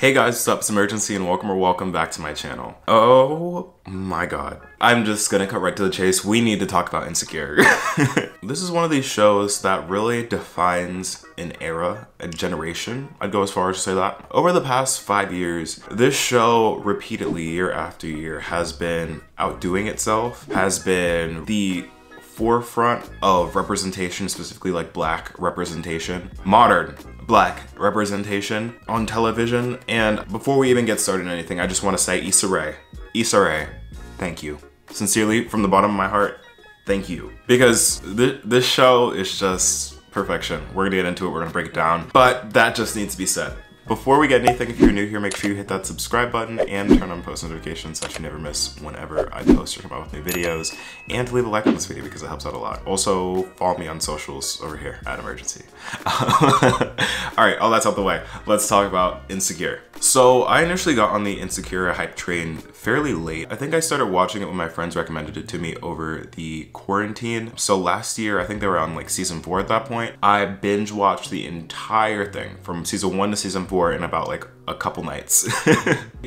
Hey guys, what's up? It's Imurgency and welcome back to my channel. Oh my god. I'm just gonna cut right to the chase. We need to talk about Insecure. This is one of these shows that really defines an era, a generation. I'd go as far as to say that. Over the past 5 years, this show repeatedly, year after year, has been outdoing itself, has been the forefront of representation, specifically like black representation, modern black representation on television. And before we even get started on anything, I just want to say Issa Rae, thank you. Sincerely, from the bottom of my heart, thank you. Because this show is just perfection. We're gonna get into it, we're gonna break it down, but that just needs to be said. Before we get anything, if you're new here, make sure you hit that subscribe button and turn on post notifications so that you never miss whenever I post or come out with new videos, and leave a like on this video because it helps out a lot. Also, follow me on socials over here at Imurgency. Alright, all that's out the way. Let's talk about Insecure. So I initially got on the Insecure hype train fairly late. I think I started watching it when my friends recommended it to me over the quarantine. So last year, I think they were on like season 4 at that point. I binge watched the entire thing from season 1 to season 4 in about like a couple nights.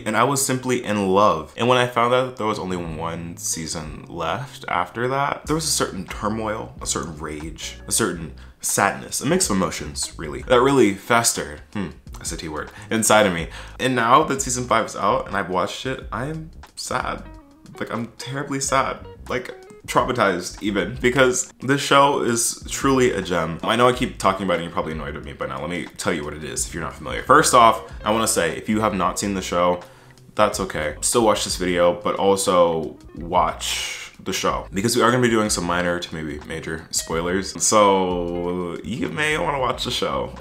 And I was simply in love. And when I found out that there was only one season left after that, there was a certain turmoil, a certain rage, a certain sadness, a mix of emotions really, that really festered, that's a T word, inside of me. And now that season 5 is out and I've watched it, I am sad. Like, I'm terribly sad. Like, traumatized even, because this show is truly a gem. I know I keep talking about it and you're probably annoyed with me by now. Let me tell you what it is if you're not familiar. First off, I want to say, if you have not seen the show, that's okay. Still watch this video, but also watch the show, because we are going to be doing some minor to maybe major spoilers, so you may want to watch the show.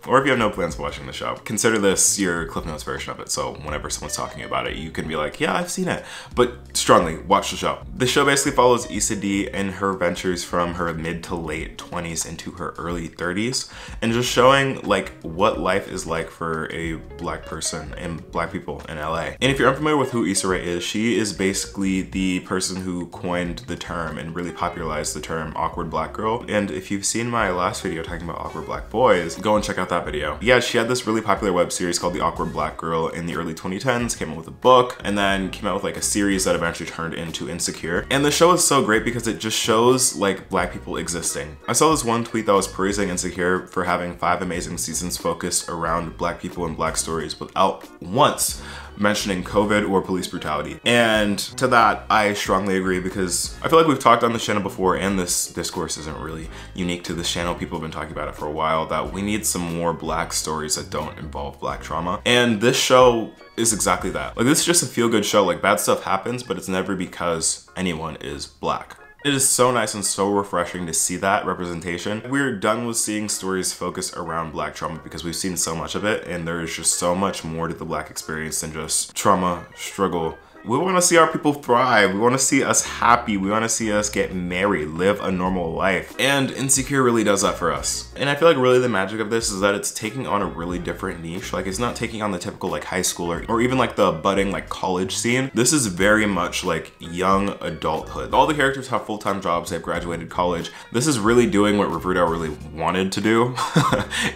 Or if you have no plans of watching the show, consider this your Cliff Notes version of it, so whenever someone's talking about it, you can be like, yeah, I've seen it, but strongly watch the show. The show basically follows Issa in her ventures from her mid to late 20s into her early 30s, and just showing like what life is like for a black person and black people in LA. And if you're unfamiliar with who Issa Rae is, she is basically the person who coined the term and really popularized the term awkward black girl. And if you've seen my last video talking about awkward black boys, go and check out that video. Yeah, she had this really popular web series called The Awkward Black Girl in the early 2010s, came out with a book, and then came out with like a series that eventually turned into Insecure. And the show is so great because it just shows like black people existing. I saw this one tweet that was praising Insecure for having 5 amazing seasons focused around black people and black stories without once mentioning COVID or police brutality. And to that, I strongly agree, because I feel like we've talked on this channel before, and this discourse isn't really unique to this channel. People have been talking about it for a while, that we need some more black stories that don't involve black trauma. And this show is exactly that. Like, this is just a feel-good show. Like, bad stuff happens, but it's never because anyone is black. It is so nice and so refreshing to see that representation. We're done with seeing stories focused around black trauma because we've seen so much of it, and there is just so much more to the black experience than just trauma, struggle. We want to see our people thrive. We want to see us happy. We want to see us get married, live a normal life. And Insecure really does that for us. And I feel like really the magic of this is that it's taking on a really different niche. Like, it's not taking on the typical like high schooler or even like the budding like college scene. This is very much like young adulthood. All the characters have full-time jobs. They've graduated college. This is really doing what Riverdale really wanted to do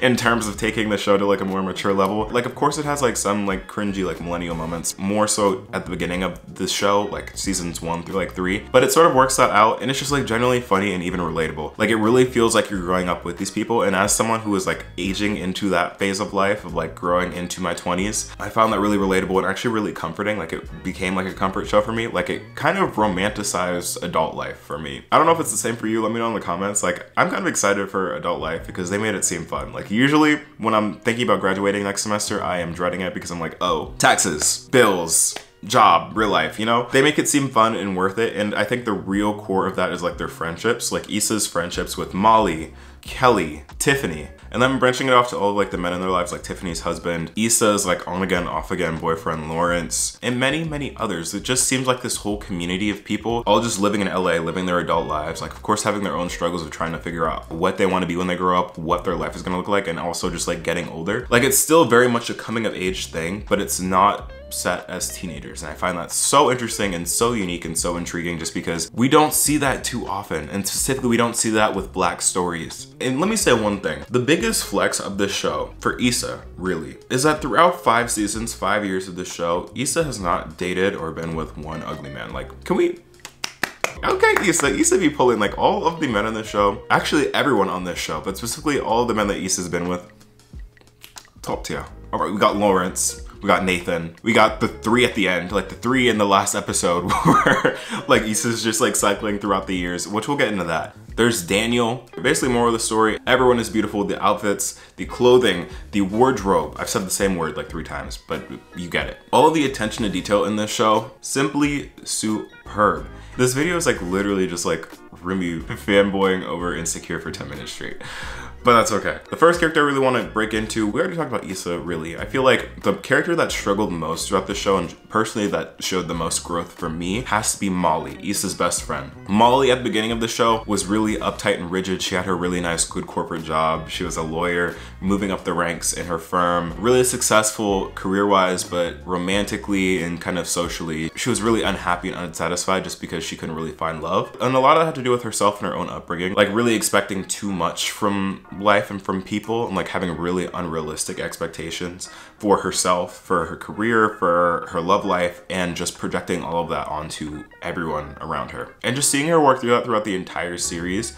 in terms of taking the show to like a more mature level. Like, of course it has like some like cringy like millennial moments, more so at the beginning of this show, like seasons 1 through like 3, but it sort of works that out, and it's just like genuinely funny and even relatable. Like, it really feels like you're growing up with these people, and as someone who is like aging into that phase of life of like growing into my 20s, I found that really relatable and actually really comforting. Like, it became like a comfort show for me. Like, it kind of romanticized adult life for me. I don't know if it's the same for you. Let me know in the comments. Like, I'm kind of excited for adult life because they made it seem fun. Like, usually when I'm thinking about graduating next semester, I am dreading it because I'm like, oh, taxes, bills, job, real life, you know? They make it seem fun and worth it, and I think the real core of that is like their friendships, like Issa's friendships with Molly, Kelly, Tiffany, and then branching it off to all of like the men in their lives, like Tiffany's husband, Issa's like on again, off again boyfriend Lawrence, and many, many others. It just seems like this whole community of people all just living in LA, living their adult lives, like of course having their own struggles of trying to figure out what they want to be when they grow up, what their life is gonna look like, and also just like getting older. Like, it's still very much a coming of age thing, but it's not set as teenagers. And I find that so interesting and so unique and so intriguing just because we don't see that too often. And specifically, we don't see that with Black stories. And let me say one thing. The biggest flex of this show, for Issa, really, is that throughout 5 seasons, 5 years of this show, Issa has not dated or been with one ugly man. Like, can we... Okay, Issa be pulling like all of the men on this show, actually everyone on this show, but specifically all of the men that Issa's been with, top tier. All right, we got Lawrence, we got Nathan, we got the 3 at the end, like the 3 in the last episode where like Issa's just like cycling throughout the years, which we'll get into that. There's Daniel. Basically, more of the story, everyone is beautiful. The outfits, the clothing, the wardrobe. I've said the same word like 3 times, but you get it. All of the attention to detail in this show, simply superb. This video is like literally just like Remy fanboying over Insecure for 10 minutes straight. But that's okay. The first character I really want to break into, we already talked about Issa, really. I feel like the character that struggled most throughout the show, and personally that showed the most growth for me, has to be Molly, Issa's best friend. Molly at the beginning of the show was really uptight and rigid. She had her really nice, good corporate job. She was a lawyer, moving up the ranks in her firm, really successful career-wise, but romantically and kind of socially, she was really unhappy and unsatisfied just because she couldn't really find love. And a lot of that had to do with herself and her own upbringing, like really expecting too much from life and from people, and like having really unrealistic expectations for herself, for her career, for her love life, and just projecting all of that onto everyone around her. And just seeing her work throughout the entire series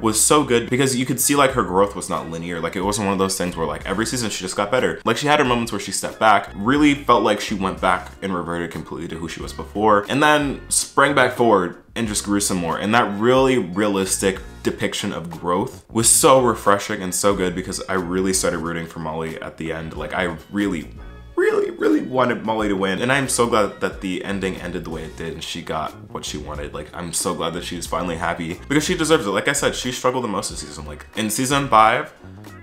was so good because you could see like her growth was not linear. Like it wasn't one of those things where like every season she just got better. Like she had her moments where she stepped back, really felt like she went back and reverted completely to who she was before, and then sprang back forward and just grew some more. And that really realistic depiction of growth was so refreshing and so good because I really started rooting for Molly at the end. Like I really wanted Molly to win, and I'm so glad that the ending ended the way it did and she got what she wanted. Like I'm so glad that she was finally happy because she deserves it. Like I said, she struggled the most this season. Like in season 5,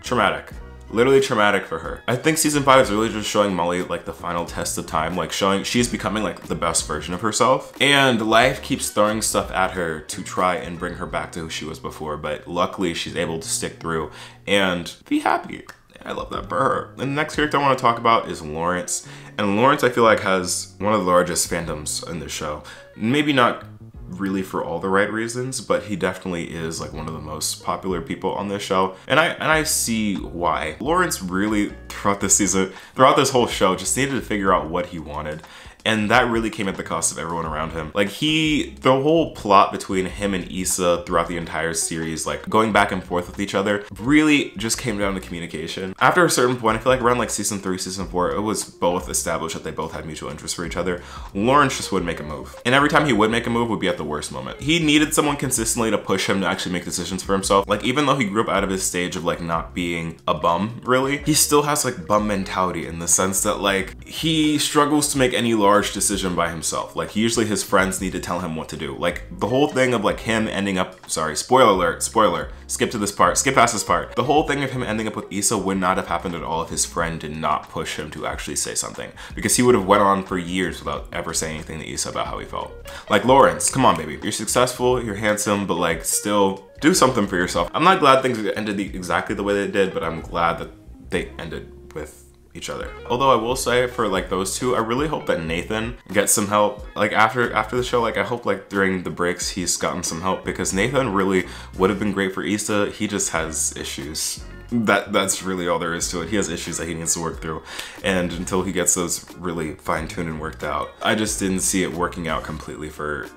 traumatic. Literally traumatic for her. I think season 5 is really just showing Molly like the final test of time, like showing she's becoming like the best version of herself, and life keeps throwing stuff at her to try and bring her back to who she was before, but luckily she's able to stick through and be happy. I love that for her. And the next character I want to talk about is Lawrence. And Lawrence, I feel like, has one of the largest fandoms in the show. Maybe not really for all the right reasons, but he definitely is like one of the most popular people on this show. And I see why. Lawrence really, throughout this season, throughout this whole show, just needed to figure out what he wanted. And that really came at the cost of everyone around him. Like the whole plot between him and Issa throughout the entire series, like going back and forth with each other, really just came down to communication. After a certain point, I feel like around like season 3, season 4, it was both established that they both had mutual interest for each other. Lawrence just wouldn't make a move. And every time he would make a move would be at the worst moment. He needed someone consistently to push him to actually make decisions for himself. Like even though he grew up out of his stage of like not being a bum, really, he still has like bum mentality in the sense that like he struggles to make any large decision by himself. Like usually his friends need to tell him what to do. Like the whole thing of like him ending up, sorry, spoiler alert, spoiler, skip to this part, skip past this part. The whole thing of him ending up with Issa would not have happened at all if his friend did not push him to actually say something, because he would have went on for years without ever saying anything to Issa about how he felt. Like Lawrence, come on baby, you're successful, you're handsome, but like still do something for yourself. I'm not glad things ended exactly the way they did, but I'm glad that they ended with each other. Although I will say for like those two, I really hope that Nathan gets some help. Like after the show, like I hope like during the breaks he's gotten some help, because Nathan really would have been great for Issa. He just has issues. That's really all there is to it. He has issues that he needs to work through, and until he gets those really fine-tuned and worked out, I just didn't see it working out completely for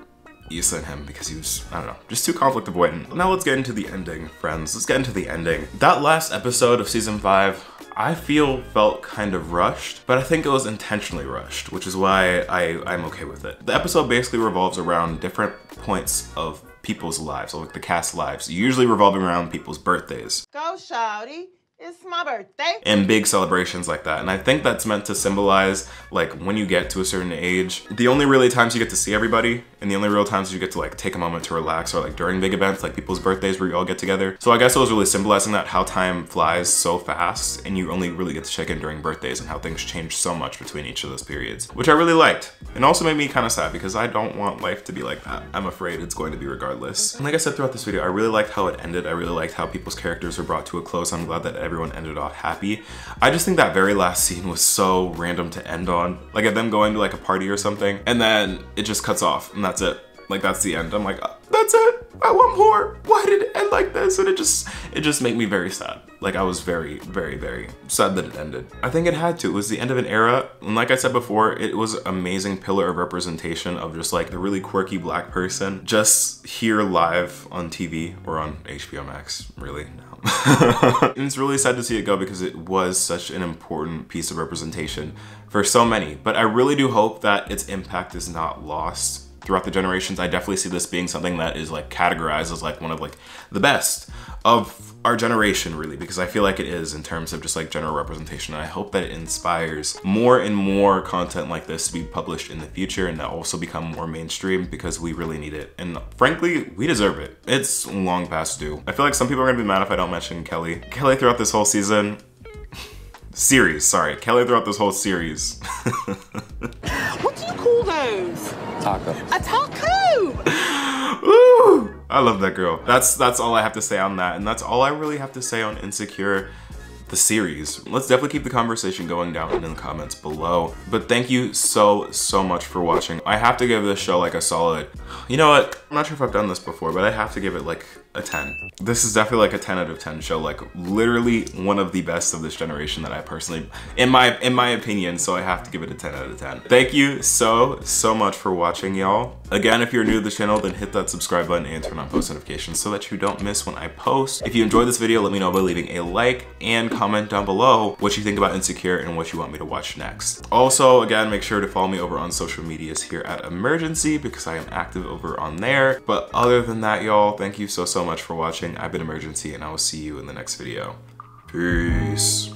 Issa and him, because he was, I don't know, just too conflict avoidant. Now let's get into the ending, friends. Let's get into the ending. That last episode of season 5, I felt kind of rushed, but I think it was intentionally rushed, which is why I'm okay with it. The episode basically revolves around different points of people's lives, like the cast's lives, usually revolving around people's birthdays. Go, shawty. It's my birthday. And big celebrations like that. And I think that's meant to symbolize, like, when you get to a certain age, the only really times you get to see everybody, and the only real times you get to like take a moment to relax, or like during big events like people's birthdays where you all get together. So I guess it was really symbolizing that, how time flies so fast and you only really get to check in during birthdays, and how things change so much between each of those periods, which I really liked. And also made me kind of sad, because I don't want life to be like that. I'm afraid it's going to be regardless. And like I said throughout this video, I really liked how it ended. I really liked how people's characters were brought to a close. I'm glad that everyone ended off happy. I just think that very last scene was so random to end on. Like at them going to like a party or something, and then it just cuts off and that's it. Like that's the end. I'm like, that's it? I want more. Why did it end like this? And it just made me very sad. Like I was very, very, very sad that it ended. I think it had to. It was the end of an era. And like I said before, it was an amazing pillar of representation of just like the really quirky black person just here live on TV or on HBO Max, really. No. And it's really sad to see it go because it was such an important piece of representation for so many. But I really do hope that its impact is not lost throughout the generations. I definitely see this being something that is like categorized as like one of like the best of our generation, really, because I feel like it is in terms of just like general representation. And I hope that it inspires more and more content like this to be published in the future and to also become more mainstream because we really need it. And frankly, we deserve it. It's long past due. I feel like some people are gonna be mad if I don't mention Kelly. Kelly throughout this whole season, Kelly throughout this whole series. What do you call those? Taco. A taco! Ooh, I love that girl. That's all I have to say on that, and that's all I really have to say on Insecure, the series. Let's definitely keep the conversation going down in the comments below. But thank you so much for watching. I have to give this show like a solid, you know what? I'm not sure if I've done this before, but I have to give it like a 10. This is definitely like a 10 out of 10 show, like literally one of the best of this generation that I personally, in my opinion, so I have to give it a 10 out of 10. Thank you so much for watching, y'all. Again, if you're new to the channel, then hit that subscribe button and turn on post notifications so that you don't miss when I post. If you enjoyed this video, let me know by leaving a like and comment down below what you think about Insecure and what you want me to watch next. Also, again, make sure to follow me over on social medias here at Imurgency because I am active over on there. But other than that, y'all, thank you so much for watching. I've been Imurgency and I will see you in the next video. Peace.